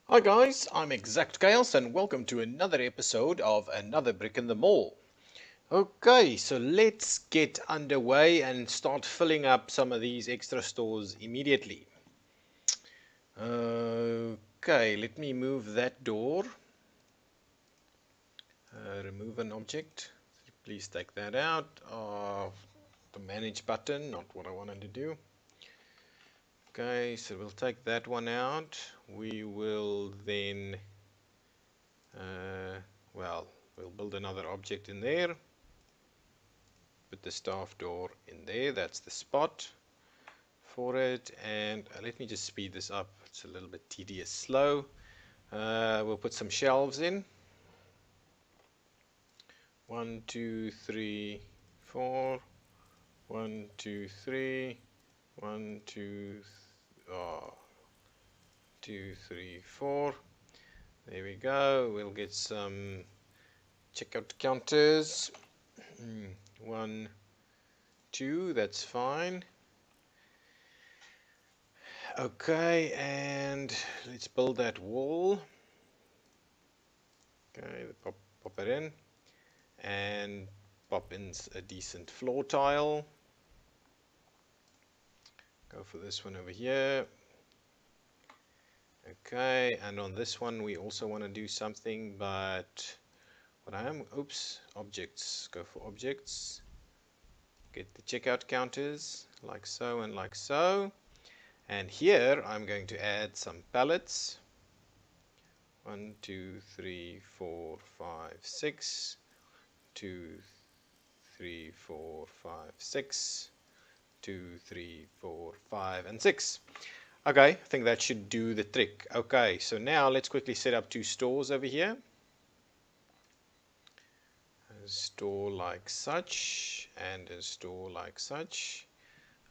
Hi guys, I'm ExactChaos and welcome to another episode of Another Brick in the Mall. Okay, so let's get underway and start filling up some of these extra stores immediately. Okay, let me move that door. Remove an object. Please take that out. The manage button, not what I wanted to do. Okay, so we'll take that one out. We will then we'll build another object in there. Put the staff door in there. That's the spot for it. And let me just speed this up. It's a little bit tedious, slow. We'll put some shelves in. 1, 2, 3, 4. 1, 2, 3. 1, 2, 2, 3, 4. There we go. We'll get some checkout counters. 1, 2. That's fine. Okay, and let's build that wall. Okay, pop it in, and pop in a decent floor tile. Go for this one over here. Okay, and on this one we also want to do something, but objects. Go for objects. Get the checkout counters, like so and like so. And here I'm going to add some pallets. 1, 2, 3, 4, 5, 6. 2, 3, 4, 5, 6. 2, 3, 4, 5, and 6. Okay, I think that should do the trick. Okay, so now let's quickly set up two stores over here. A store like such, and a store like such.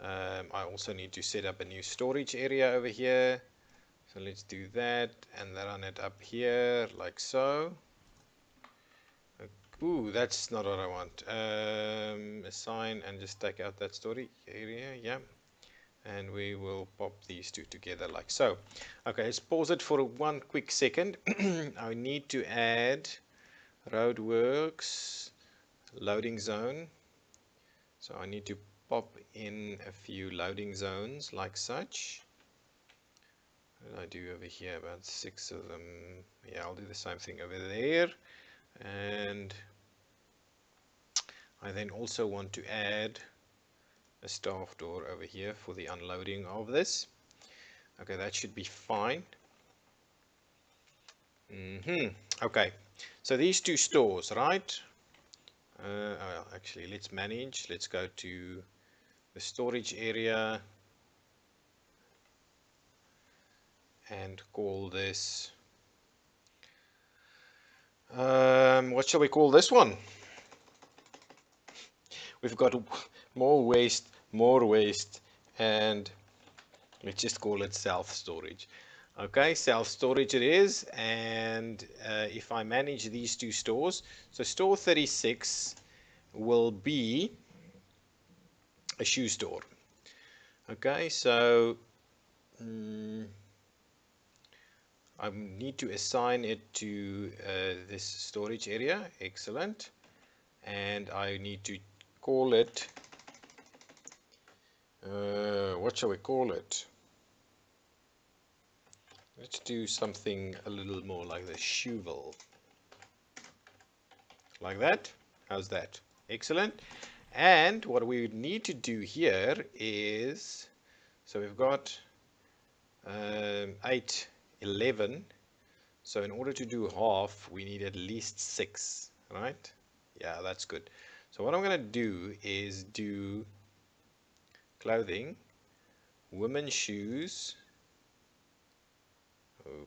I also need to set up a new storage area over here. So let's do that and run it up here like so. Ooh, that's not what I want. Assign and just take out that storage area. Yeah. And we will pop these two together like so. Okay, let's pause it for one quick second. I need to add roadworks loading zone. So I need to pop in a few loading zones like such. What did I do over here? About 6 of them. Yeah, I'll do the same thing over there. And I then also want to add a staff door over here for the unloading of this. Okay, that should be fine. Okay, so these two stores, right? Actually, let's manage. Let's go to the storage area and call this. What shall we call this one? We've got more waste, and let's just call it self-storage. Okay, self-storage it is, and if I manage these two stores, so store 36 will be a shoe store. Okay, so I need to assign it to this storage area. Excellent. And I need to call it, what shall we call it? Let's do something a little more like the ShoeVille. Like that. How's that? Excellent. And what we need to do here is, so we've got 8, 11. So in order to do half, we need at least 6, right? Yeah, that's good. So what I'm going to do is do clothing, women's shoes,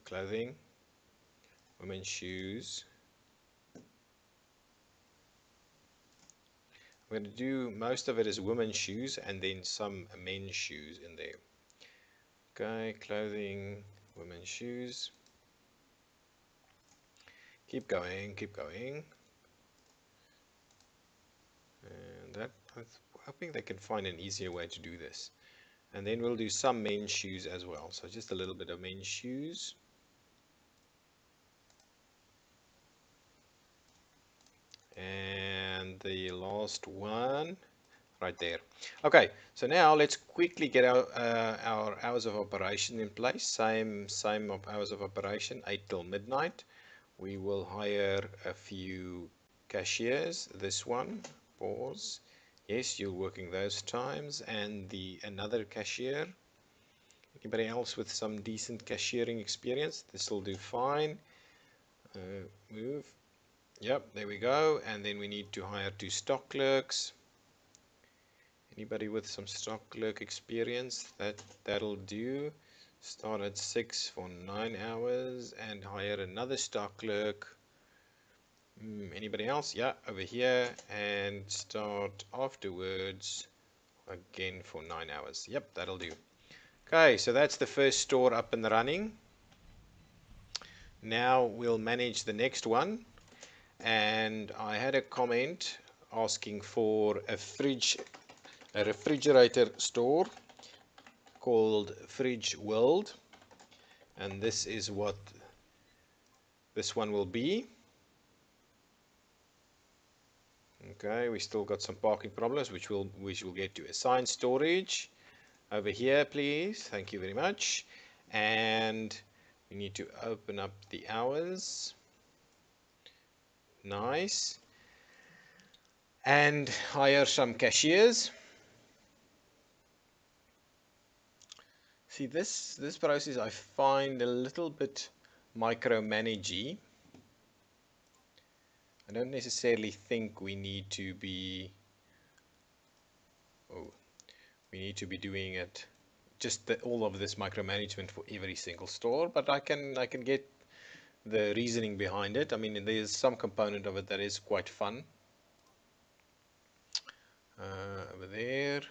clothing, women's shoes. I'm going to do most of it as women's shoes and then some men's shoes in there. Okay, clothing, women's shoes. Keep going, keep going. And that, I'm hoping they can find an easier way to do this. And then we'll do some men's shoes as well. So just a little bit of men's shoes. and the last one right there. Okay, so now let's quickly get our hours of operation in place. Same of hours of operation, 8 till midnight. We will hire a few cashiers. This one, pause. Yes, you're working those times, and the another cashier. Anybody else with some decent cashiering experience? This will do fine. Move. Yep, there we go. And then we need to hire 2 stock clerks. Anybody with some stock clerk experience? That'll do. Start at 6 for 9 hours and hire another stock clerk. Anybody else? Yeah, over here, and start afterwards again for 9 hours. Yep, that'll do. Okay, so that's the first store up and running. Now we'll manage the next one. And I had a comment asking for a refrigerator store called Fridge World, and this is what this one will be. Okay, we still got some parking problems, which we'll get to. Assign storage over here, please. Thank you very much. And we need to open up the hours. Nice. And hire some cashiers. See, this process I find a little bit micromanagey. I don't necessarily think we need to be doing it just all of this micromanagement for every single store, but I can get the reasoning behind it. I mean, there's some component of it that is quite fun. Over there,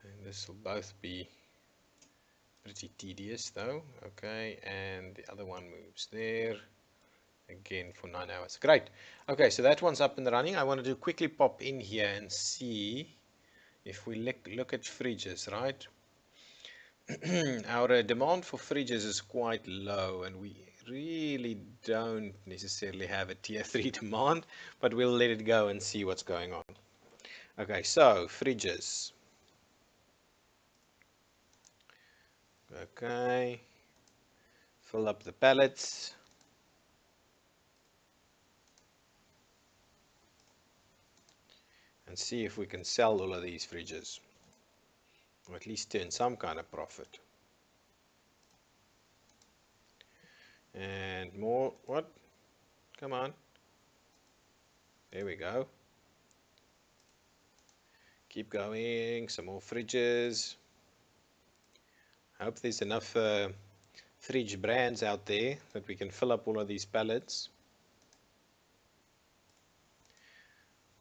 and this will both be pretty tedious though. Okay, and the other one moves there again for 9 hours. Great. Okay, so that one's up and running. I wanted to quickly pop in here and see if we look at fridges, right? Our demand for fridges is quite low, and we really don't necessarily have a tier 3 demand, but we'll let it go and see what's going on. Okay, so fridges. Okay, fill up the pallets. And see if we can sell all of these fridges, or at least turn some kind of profit. And more, what? Come on. There we go. Keep going, some more fridges. I hope there's enough fridge brands out there that we can fill up all of these pallets.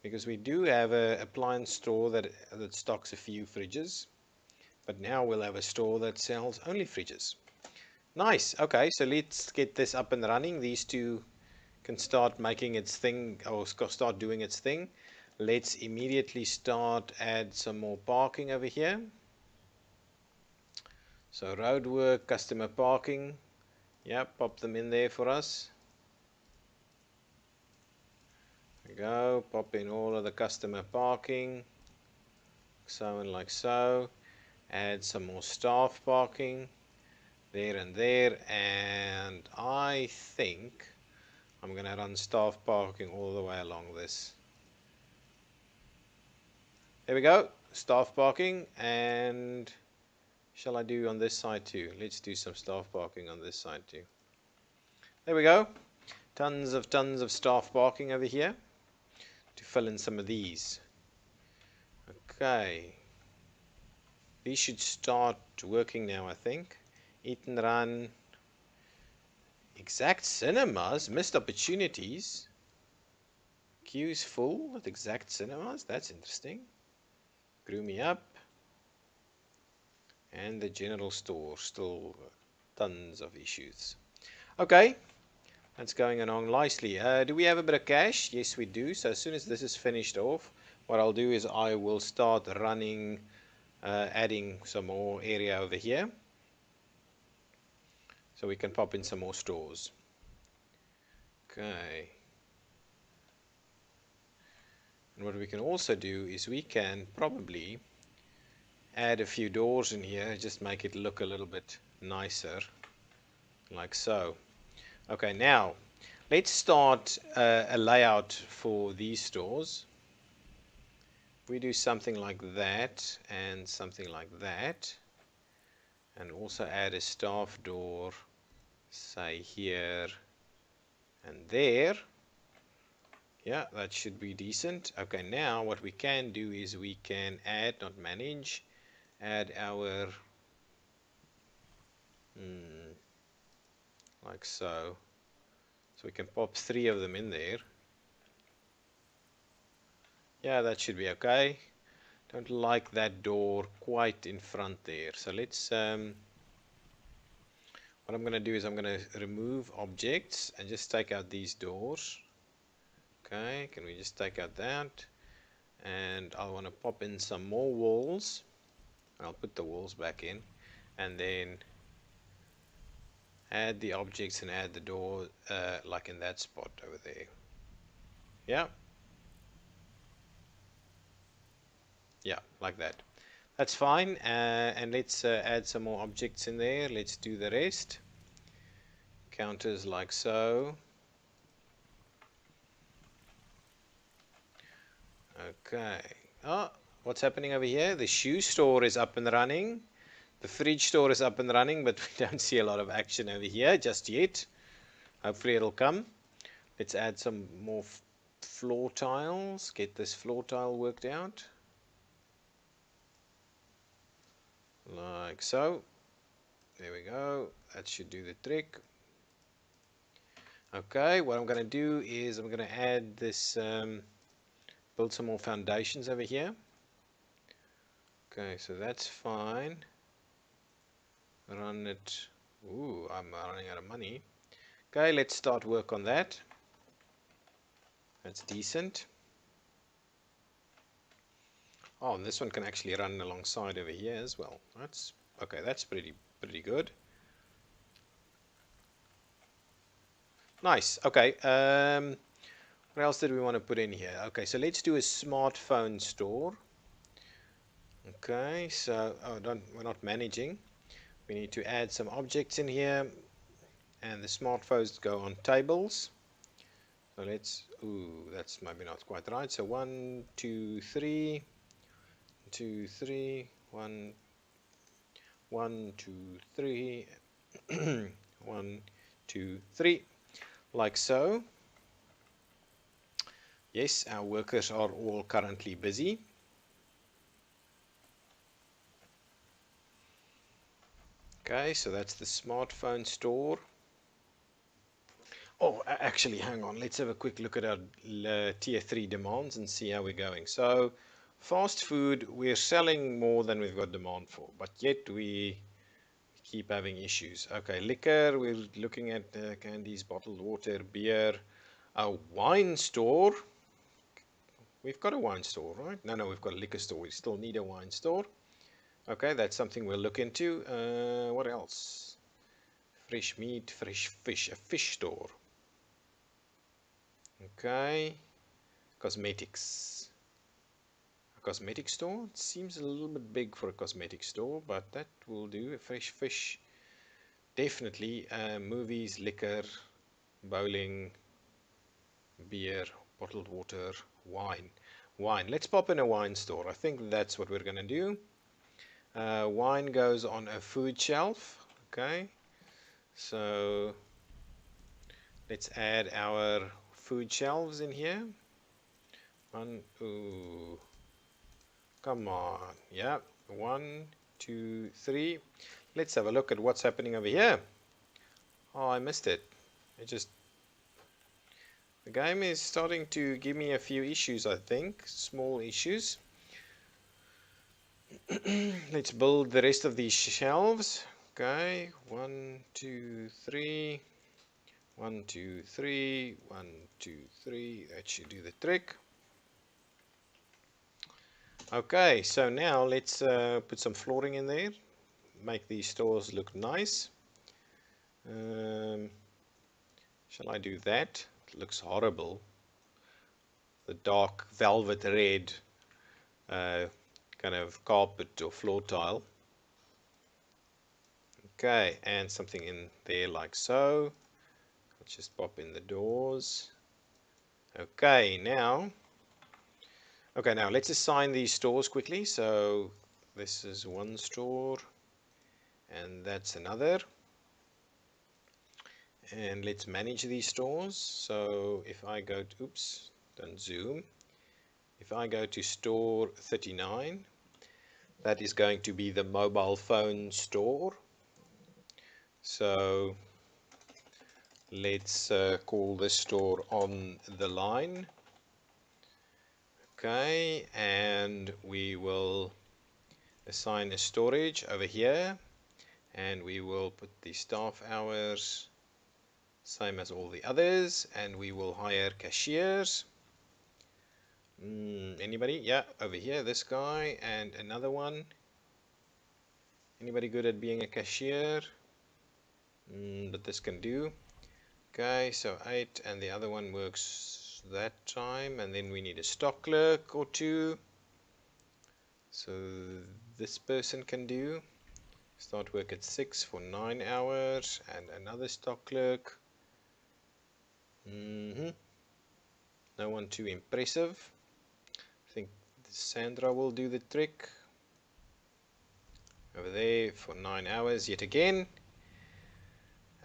Because we do have an appliance store that stocks a few fridges, but now we'll have a store that sells only fridges. Nice. Okay, so let's get this up and running. These two can start making its thing, or start doing its thing. Let's immediately add some more parking over here. So roadwork, customer parking. Yeah, pop them in there for us. There we go. Pop in all of the customer parking. So and like so. Add some more staff parking. There and there. And I think I'm going to run staff parking all the way along this. There we go. Staff parking. And shall I do on this side too? Let's do some staff parking on this side too. There we go. Tons of staff parking over here to fill in some of these. Okay. These should start working now, I think. Eat and run. Exact Cinemas. Missed opportunities. Queues full at Exact Cinemas. That's interesting. Grew me up. And the general store. Still tons of issues. Okay. That's going along nicely. Do we have a bit of cash? Yes, we do. So as soon as this is finished off, what I'll do is I will start running, adding some more area over here. So we can pop in some more stores. Okay. And what we can also do is we can probably add a few doors in here, just make it look a little bit nicer, like so. Okay, now let's start a layout for these doors. We do something like that and something like that, and also add a staff door, say here and there. Yeah, that should be decent. Okay, now what we can do is we can add, not manage, add our like so. So we can pop 3 of them in there. Yeah, that should be okay. Don't like that door quite in front there. So let's what I'm going to do is I'm going to remove objects and just take out these doors. Okay, can we just take out that? And I want to pop in some more walls. I'll put the walls back in, and then add the objects and add the door like in that spot over there. Yeah, yeah, like that. That's fine. And let's add some more objects in there. Let's do the rest. Counters like so. Okay. Oh, what's happening over here? The shoe store is up and running. The fridge store is up and running, but we don't see a lot of action over here just yet. Hopefully it'll come. Let's add some more floor tiles. Get this floor tile worked out. Like so. There we go. That should do the trick. Okay, what I'm going to do is I'm going to add this, build some more foundations over here. Okay, so that's fine. Run it. Ooh, I'm running out of money. Okay, let's start work on that. That's decent. Oh, and this one can actually run alongside over here as well. That's okay. That's pretty good. Nice. Okay. What else did we want to put in here? Okay, so let's do a smartphone store. Okay, so we're not managing. We need to add some objects in here, and the smartphones go on tables. So let's. Ooh, that's maybe not quite right. So 1, 2, 3. 2, 3, 1, 1, 2, 3, 1, 2, 3, like so. Yes, our workers are all currently busy. Okay, so that's the smartphone store. Oh, actually, hang on. Let's have a quick look at our tier 3 demands and see how we're going. So, fast food, we're selling more than we've got demand for, but yet we keep having issues. Okay, liquor, we're looking at candies, bottled water, beer, a wine store. We've got a wine store, right? No, we've got a liquor store. We still need a wine store. Okay, that's something we'll look into. What else? Fresh meat, fresh fish, a fish store. Okay, cosmetics. A cosmetic store? It seems a little bit big for a cosmetic store, but that will do. A fresh fish. Definitely. Movies, liquor, bowling, beer, bottled water, wine. Wine. Let's pop in a wine store. I think that's what we're going to do. Wine goes on a food shelf. Okay. So let's add our food shelves in here. Ooh. Come on. Yeah. 1, 2, 3. Let's have a look at what's happening over here. Oh, I missed it. The game is starting to give me a few issues, I think. Small issues. Let's build the rest of these shelves. Okay. 1, 2, 3. 1, 2, 3. 1, 2, 3. That should do the trick. Okay, so now let's put some flooring in there. Make these stores look nice. Shall I do that? It looks horrible. the dark velvet red kind of carpet or floor tile. Okay, and something in there like so. Let's just pop in the doors. Okay, now let's assign these stores quickly. So this is one store and that's another. And let's manage these stores. So if I go to, oops, don't zoom. If I go to store 39, that is going to be the mobile phone store. So let's call this store on the line. Okay, and we will assign a storage over here, and we will put the staff hours same as all the others, and we will hire cashiers. Anybody? Yeah, over here, this guy and another one. Anybody good at being a cashier? But this can do. Okay, so 8, and the other one works that time, and then we need a stock clerk or two. So this person can do. Start work at 6 for 9 hours, and another stock clerk. No one too impressive. I think Sandra will do the trick. Over there for 9 hours yet again.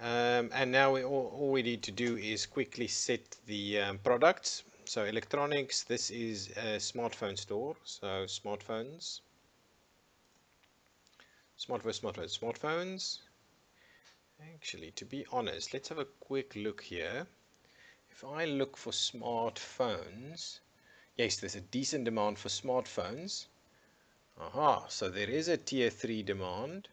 And now all we need to do is quickly set the products. So electronics, this is a smartphone store. So smartphones. Smartphones. Actually, to be honest, let's have a quick look here. If I look for smartphones, yes, there's a decent demand for smartphones. Aha, so there is a tier 3 demand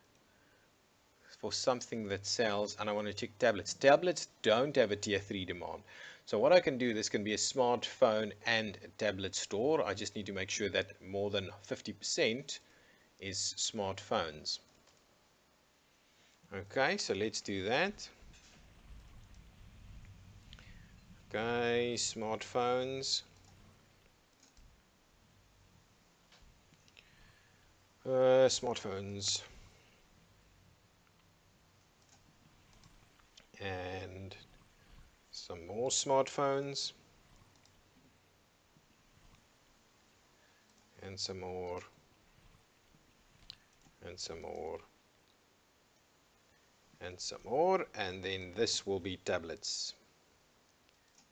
for something that sells, and I want to check tablets. Tablets don't have a tier 3 demand. So what I can do, this can be a smartphone and a tablet store. I just need to make sure that more than 50% is smartphones. Okay, so let's do that. Okay, smartphones. Smartphones. And some more smartphones. And some more. And some more. And some more. And then this will be tablets.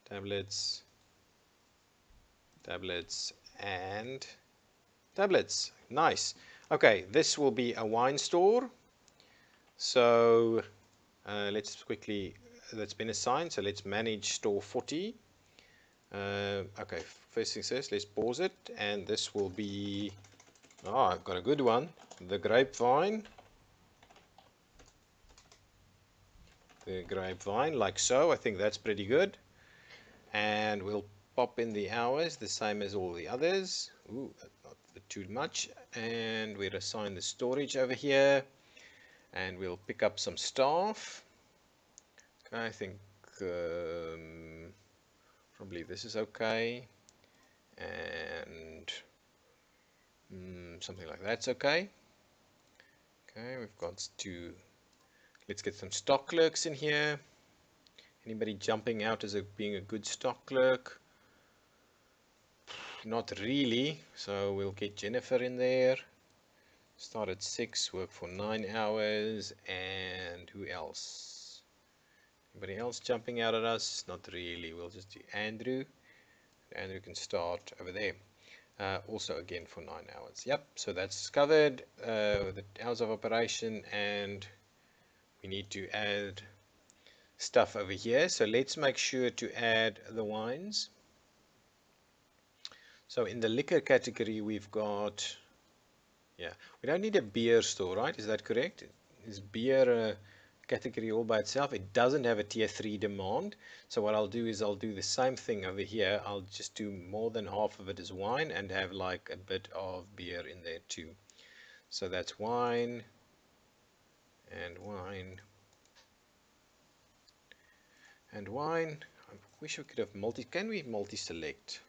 Tablets, and tablets. Nice. Okay, this will be a wine store. So let's quickly, that's been assigned. So let's manage store 40. Okay, first things first, let's pause it. And this will be, I've got a good one. The grapevine. The grapevine, like so. I think that's pretty good. And we'll pop in the hours the same as all the others. Ooh, not too much. And we'll assign the storage over here, and we'll pick up some staff. Okay, I think probably this is okay, and something like that's okay. Okay, we've got to, let's get some stock clerks in here. Anybody jumping out as being a good stock clerk? Not really, so we'll get Jennifer in there. Start at 6, work for 9 hours, and who else? Anybody else jumping out at us? Not really, we'll just do Andrew. Andrew can start over there. Also again for 9 hours. Yep, so that's covered, the hours of operation, and we need to add stuff over here. So let's make sure to add the wines. So in the liquor category, we've got, we don't need a beer store, right? Is that correct? Is beer a category all by itself? It doesn't have a tier 3 demand. So what I'll do is I'll do the same thing over here. I'll just do more than half of it as wine and have like a bit of beer in there too. So that's wine and wine and wine. I wish we could have can we multi-select?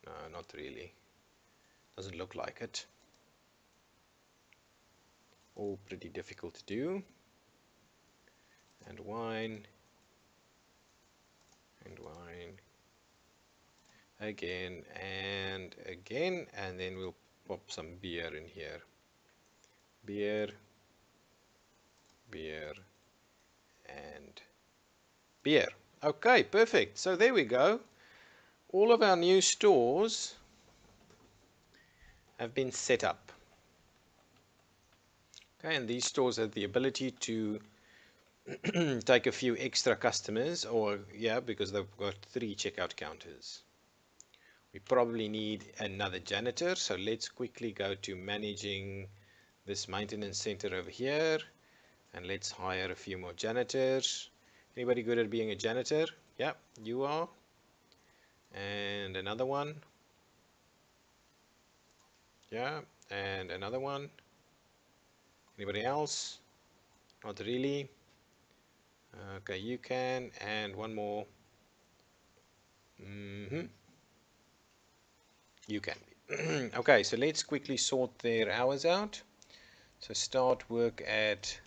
No, not really. Doesn't look like it. All pretty difficult to do. And wine. And wine. Again and again. And then we'll pop some beer in here. Beer. Beer. And beer. Okay, perfect. So there we go. All of our new stores have been set up. Okay, and these stores have the ability to take a few extra customers, or yeah, because they've got 3 checkout counters. We probably need another janitor, so let's quickly go to managing this maintenance center over here, and let's hire a few more janitors. Anybody good at being a janitor? Yeah, you are. And another one. Yeah, and another one. Anybody else? Not really. Okay, you can, and one more. You can be. Okay, so let's quickly sort their hours out. So start work at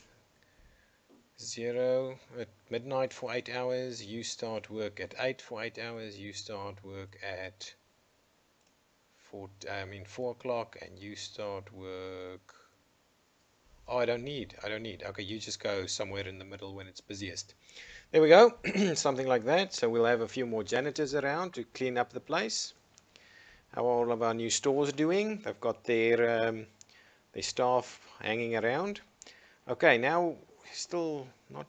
0 at midnight for 8 hours. You start work at 8 for 8 hours. You start work at 4 o'clock, and you start work. Oh, I don't need. Okay, you just go somewhere in the middle when it's busiest. There we go. Something like that. So we'll have a few more janitors around to clean up the place. How are all of our new stores doing? They've got their staff hanging around. Okay, now still not.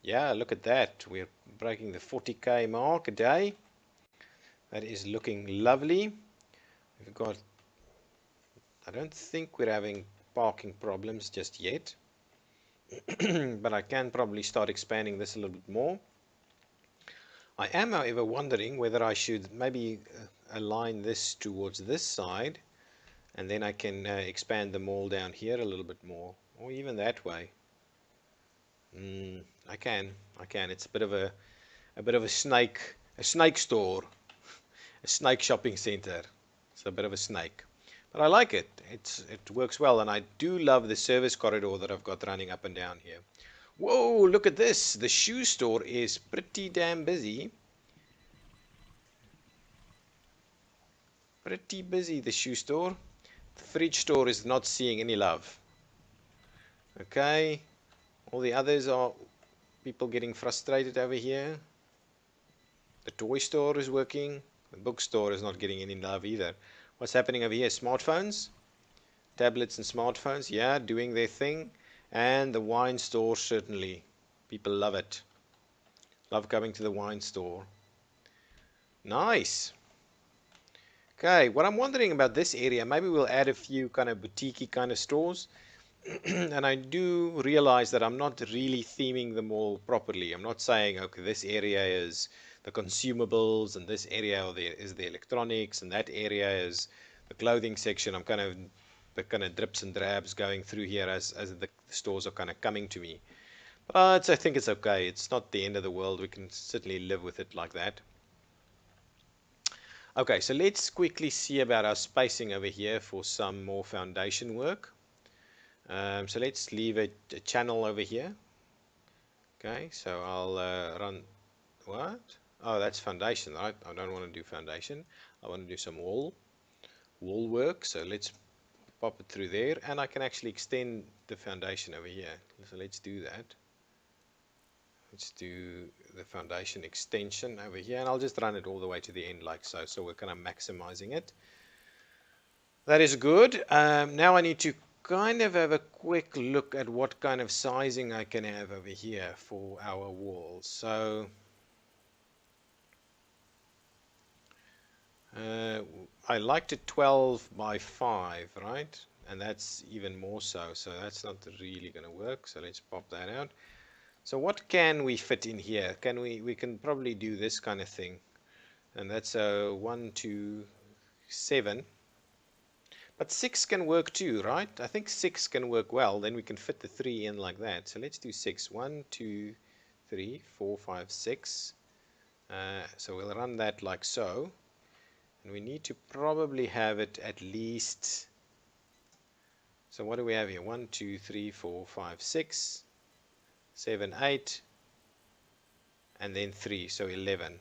Yeah, look at that. We're breaking the 40k mark a day. That is looking lovely. We've got. I don't think we're having parking problems just yet. But I can probably start expanding this a little bit more. I am, however, wondering whether I should maybe align this towards this side, and then I can expand the mall down here a little bit more, or even that way. I can. It's a bit of a snake store, a snake shopping center. It's a bit of a snake, but I like it. It works well, and I do love the service corridor that I've got running up and down here. Whoa, look at this. The shoe store is pretty damn busy. Pretty busy, the shoe store. The fridge store is not seeing any love. Okay. All the others are people getting frustrated over here. The toy store is working. The bookstore is not getting any love either. What's happening over here? Smartphones? Tablets and smartphones, yeah, doing their thing. And the wine store, certainly. People love it. Love coming to the wine store. Nice. Okay, what I'm wondering about this area, maybe we'll add a few kind of boutique-y kind of stores. And I do realize that I'm not really theming them all properly. I'm not saying, okay, this area is the consumables, and this area is the electronics, and that area is the clothing section. I'm kind of the kind of drips and drabs going through here as the stores are kind of coming to me. But I think it's okay. It's not the end of the world. We can certainly live with it like that. Okay, so let's quickly see about our spacing over here for some more foundation work. So let's leave a channel over here. Okay, so I'll run. What? Oh, that's foundation, right? I don't want to do foundation. I want to do some wall work. So let's pop it through there, and I can actually extend the foundation over here. So let's do that. Let's do the foundation extension over here, and I'll just run it all the way to the end like so. So we're kind of maximizing it. That is good. Now I need to kind of have a quick look at what kind of sizing I can have over here for our walls. So I liked it 12 by 5, right? And that's even more so. So that's not really going to work. So let's pop that out. So what can we fit in here? We can probably do this kind of thing, and that's a 1, 2, 7. But 6 can work too, right? I think 6 can work well. Then we can fit the 3 in like that. So let's do 6. 1, 2, 3, 4, 5, 6. So we'll run that like so. And we need to probably have it at least, so what do we have here? 1, 2, 3, 4, 5, 6, 7, 8, and then 3, so 11.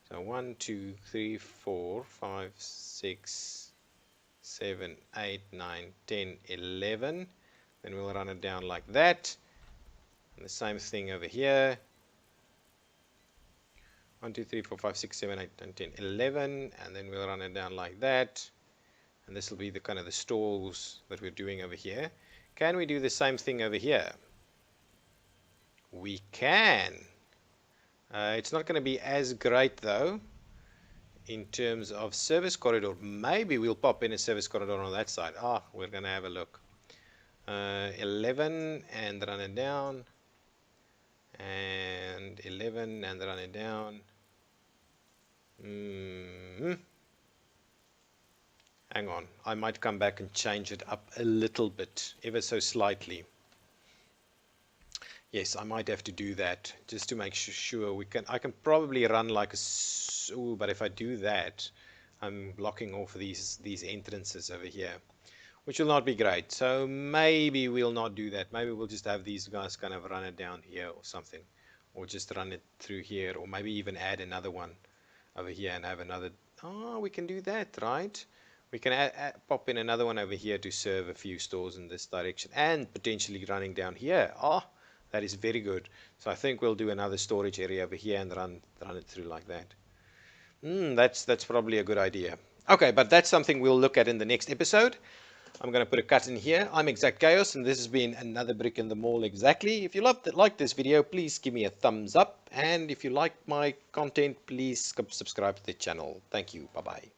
So 1, 2, 3, 4, 5, 6, 7, 8, 9, 10, 11. Then we'll run it down like that. And the same thing over here. 1, 2, 3, 4, 5, 6, 7, 8, 9, 10, 11. And then we'll run it down like that. And this will be the kind of the stalls that we're doing over here. Can we do the same thing over here? We can. It's not going to be as great though in terms of service corridor. Maybe we'll pop in a service corridor on that side. We're going to have a look. 11 and run it down, and 11 and run it down. Hang on, I might come back and change it up a little bit, ever so slightly. Yes, I might have to do that just to make sure we can. I can probably run like a. But if I do that, I'm blocking off these entrances over here, which will not be great. So maybe we'll not do that. Maybe we'll just have these guys kind of run it down here or something, or just run it through here, or maybe even add another one over here and have another. We can do that, right? We can pop in another one over here to serve a few stores in this direction, and potentially running down here. That is very good. So I think we'll do another storage area over here and run it through like that. That's probably a good idea. Okay, but that's something we'll look at in the next episode. I'm going to put a cut in here. I'm ExactChaos, and this has been another brick in the mall exactly. If you like this video, please give me a thumbs up. And if you like my content, please subscribe to the channel. Thank you. Bye-bye.